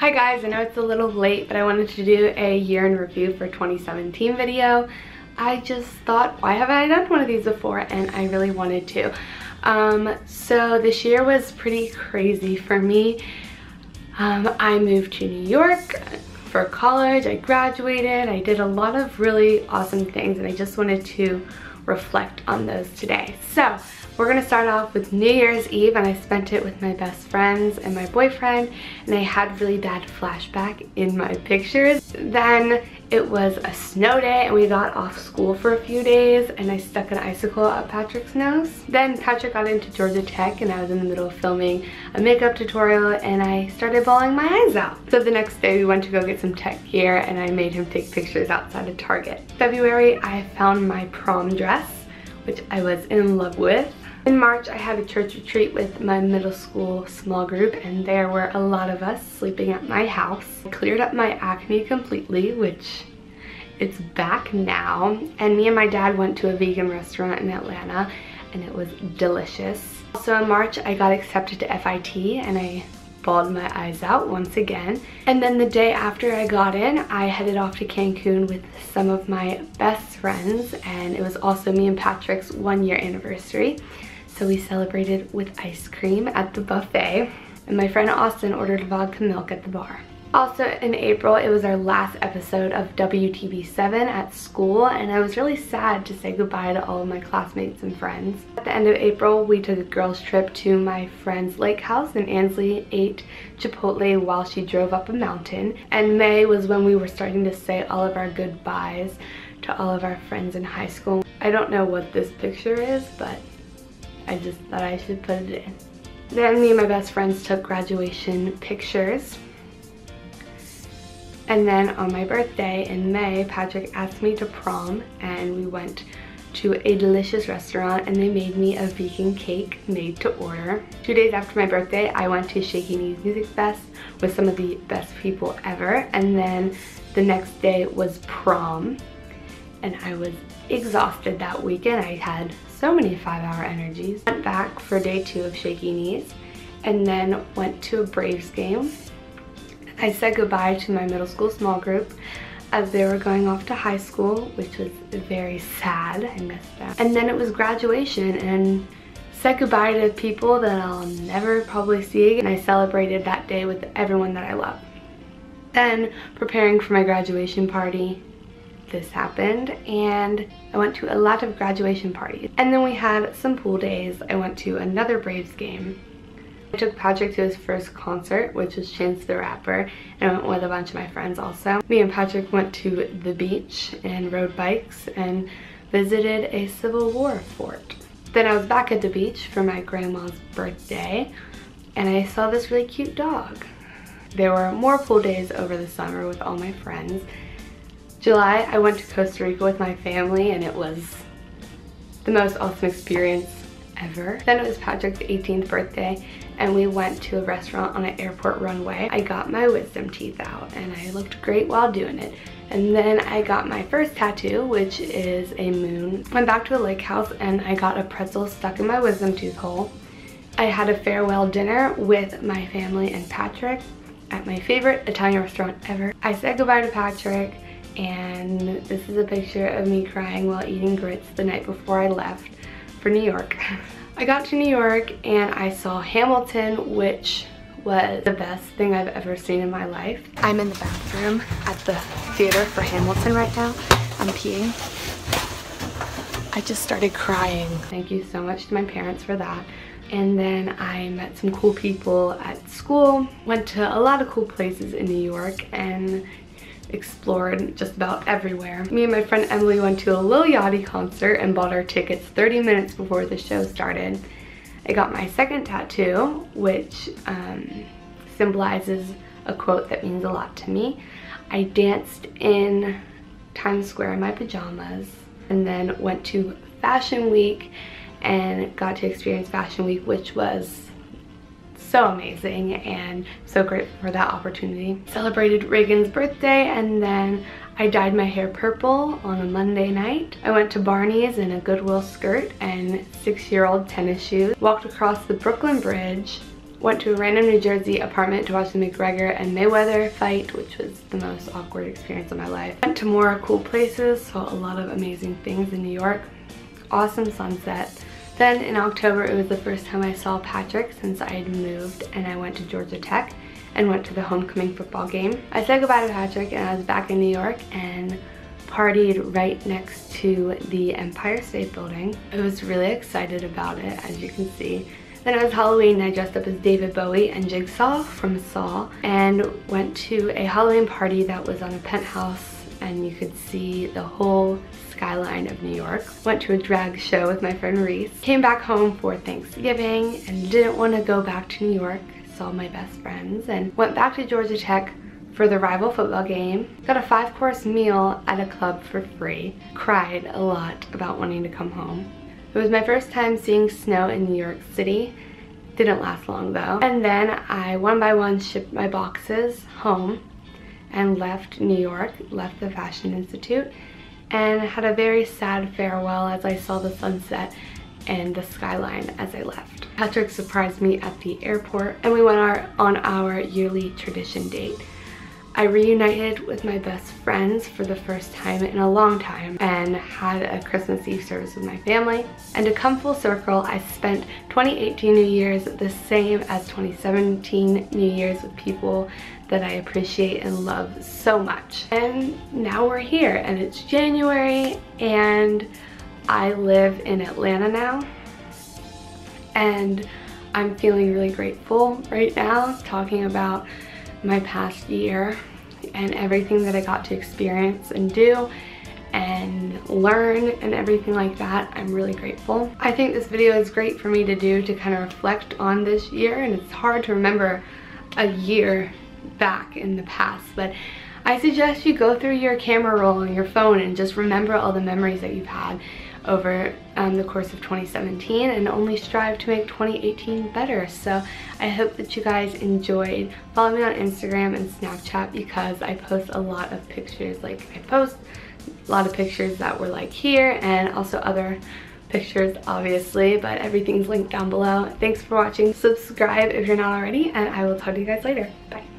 Hi guys, I know it's a little late, but I wanted to do a year in review for 2017 video. I just thought, why haven't I done one of these before? And I really wanted to. So this year was pretty crazy for me. I moved to New York for college, I graduated, I did a lot of really awesome things, and I just wanted to reflect on those today. So we're gonna start off with New Year's Eve, and I spent it with my best friends and my boyfriend, and I had really bad flashback in my pictures. Then it was a snow day and we got off school for a few days, and I stuck an icicle up Patrick's nose. Then Patrick got into Georgia Tech and I was in the middle of filming a makeup tutorial and I started bawling my eyes out. So the next day we went to go get some tech gear and I made him take pictures outside of Target. February I found my prom dress, which I was in love with. In March, I had a church retreat with my middle school small group, and there were a lot of us sleeping at my house. I cleared up my acne completely, which it's back now. And me and my dad went to a vegan restaurant in Atlanta, and it was delicious. Also in March, I got accepted to FIT, and I bawled my eyes out once again. And then the day after I got in, I headed off to Cancun with some of my best friends, and it was also me and Patrick's 1-year anniversary. So we celebrated with ice cream at the buffet, and my friend Austin ordered vodka milk at the bar. Also in April, it was our last episode of WTB7 at school, and I was really sad to say goodbye to all of my classmates and friends. At the end of April, we took a girls trip to my friend's lake house, and Ansley ate Chipotle while she drove up a mountain. And May was when we were starting to say all of our goodbyes to all of our friends in high school. I don't know what this picture is, but I just thought I should put it in. Then me and my best friends took graduation pictures. And then on my birthday in May, Patrick asked me to prom, and we went to a delicious restaurant and they made me a vegan cake made to order. 2 days after my birthday, I went to Shaky Knees Music Fest with some of the best people ever. And then the next day was prom, and I was exhausted that weekend. I had so many 5-hour energies. Went back for day 2 of Shaky Knees and then went to a Braves game. I said goodbye to my middle school small group as they were going off to high school, which was very sad. I missed them. And then it was graduation, and said goodbye to people that I'll never probably see again. I celebrated that day with everyone that I love. Then, preparing for my graduation party, this happened, and I went to a lot of graduation parties. And then we had some pool days. I went to another Braves game. I took Patrick to his first concert, which was Chance the Rapper, and I went with a bunch of my friends also. Me and Patrick went to the beach and rode bikes and visited a Civil War fort. Then I was back at the beach for my grandma's birthday, and I saw this really cute dog. There were more pool days over the summer with all my friends. July, I went to Costa Rica with my family, and it was the most awesome experience ever. Then it was Patrick's 18th birthday, and we went to a restaurant on an airport runway. I got my wisdom teeth out, and I looked great while doing it. And then I got my first tattoo, which is a moon. Went back to a lake house, and I got a pretzel stuck in my wisdom tooth hole. I had a farewell dinner with my family and Patrick at my favorite Italian restaurant ever. I said goodbye to Patrick, and this is a picture of me crying while eating grits the night before I left for New York. I got to New York and I saw Hamilton, which was the best thing I've ever seen in my life. I'm in the bathroom at the theater for Hamilton right now. I'm peeing. I just started crying. Thank you so much to my parents for that. And then I met some cool people at school, went to a lot of cool places in New York, and explored just about everywhere. Me and my friend Emily went to a Lil Yachty concert and bought our tickets 30 minutes before the show started. I got my second tattoo, which symbolizes a quote that means a lot to me. I danced in Times Square in my pajamas, and then went to Fashion Week and got to experience Fashion Week, which was so amazing, and so grateful for that opportunity. Celebrated Reagan's birthday, and then I dyed my hair purple on a Monday night. I went to Barney's in a Goodwill skirt and 6-year-old tennis shoes. Walked across the Brooklyn Bridge Went to a random New Jersey apartment to watch the McGregor and Mayweather fight, which was the most awkward experience of my life. Went to more cool places, saw a lot of amazing things in New York. Awesome sunset. Then in October, it was the first time I saw Patrick since I had moved, and I went to Georgia Tech and went to the homecoming football game. I said goodbye to Patrick and I was back in New York and partied right next to the Empire State Building. I was really excited about it, as you can see. Then it was Halloween and I dressed up as David Bowie and Jigsaw from Saw and went to a Halloween party that was on a penthouse and you could see the whole skyline of New York. Went to a drag show with my friend Reese. Came back home for Thanksgiving and didn't want to go back to New York. Saw my best friends and went back to Georgia Tech for the rival football game. Got a 5-course meal at a club for free. Cried a lot about wanting to come home. It was my first time seeing snow in New York City. Didn't last long though. And then I one by one shipped my boxes home and left New York, left the Fashion Institute, and had a very sad farewell as I saw the sunset and the skyline as I left. Patrick surprised me at the airport and we went on our yearly tradition date. I reunited with my best friends for the first time in a long time and had a Christmas Eve service with my family. And to come full circle, I spent 2018 New Year's the same as 2017 New Year's with people that I appreciate and love so much. And now we're here and it's January and I live in Atlanta now. And I'm feeling really grateful right now, talking about my past year and everything that I got to experience and do and learn and everything like that. I'm really grateful. I think this video is great for me to do to kind of reflect on this year, and it's hard to remember a year back in the past, but I suggest you go through your camera roll on your phone and just remember all the memories that you've had over the course of 2017 and only strive to make 2018 better. So I hope that you guys enjoyed. Follow me on Instagram and Snapchat because I post a lot of pictures. Like I post a lot of pictures that were like here and also other pictures obviously, but everything's linked down below. Thanks for watching. Subscribe if you're not already and I will talk to you guys later. Bye.